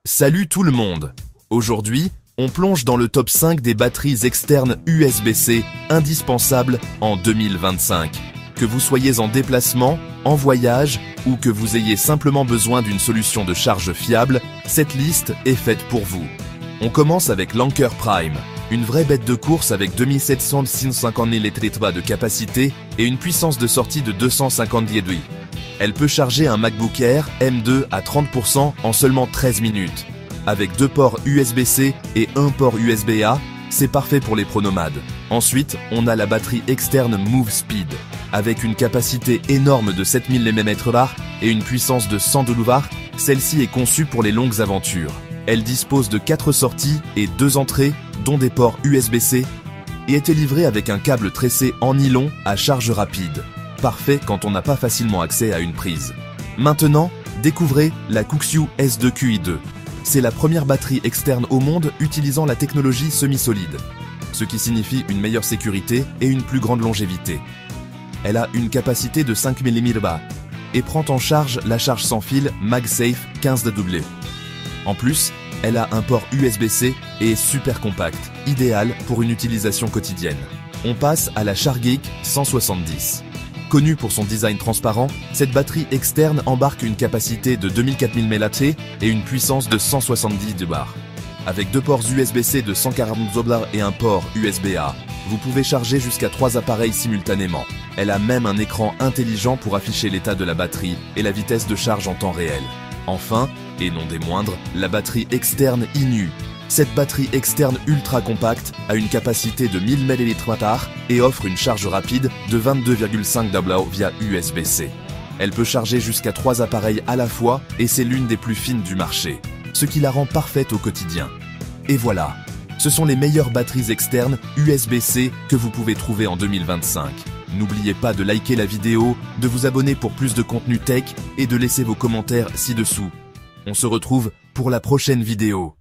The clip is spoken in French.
Salut tout le monde! Aujourd'hui, on plonge dans le top 5 des batteries externes USB-C indispensables en 2025. Que vous soyez en déplacement, en voyage ou que vous ayez simplement besoin d'une solution de charge fiable, cette liste est faite pour vous. On commence avec l'Anker Prime, une vraie bête de course avec 2750 mAh de capacité et une puissance de sortie de 250 lieues. Elle peut charger un MacBook Air M2 à 30% en seulement 13 minutes. Avec 2 ports USB-C et 1 port USB-A, c'est parfait pour les pronomades. Ensuite, on a la batterie externe Move Speed. Avec une capacité énorme de 7000 mAh et une puissance de 100 kW, celle-ci est conçue pour les longues aventures. Elle dispose de 4 sorties et 2 entrées, dont des ports USB-C, et était livrée avec un câble tressé en nylon à charge rapide. Parfait quand on n'a pas facilement accès à une prise. Maintenant, découvrez la Kuxiu S2QI2. C'est la première batterie externe au monde utilisant la technologie semi-solide, ce qui signifie une meilleure sécurité et une plus grande longévité. Elle a une capacité de 5000 mAh et prend en charge la charge sans fil MagSafe 15W. En plus, elle a un port USB-C et est super compacte, idéal pour une utilisation quotidienne. On passe à la Chargeek 170. Connue pour son design transparent, cette batterie externe embarque une capacité de 2400 mAh et une puissance de 170 bar. Avec 2 ports USB-C de 140 bar et un port USB-A, vous pouvez charger jusqu'à 3 appareils simultanément. Elle a même un écran intelligent pour afficher l'état de la batterie et la vitesse de charge en temps réel. Enfin, et non des moindres, la batterie externe INU. Cette batterie externe ultra compacte a une capacité de 1000 mAh et offre une charge rapide de 22,5 W via USB-C. Elle peut charger jusqu'à 3 appareils à la fois et c'est l'une des plus fines du marché, ce qui la rend parfaite au quotidien. Et voilà, ce sont les meilleures batteries externes USB-C que vous pouvez trouver en 2025. N'oubliez pas de liker la vidéo, de vous abonner pour plus de contenu tech et de laisser vos commentaires ci-dessous. On se retrouve pour la prochaine vidéo.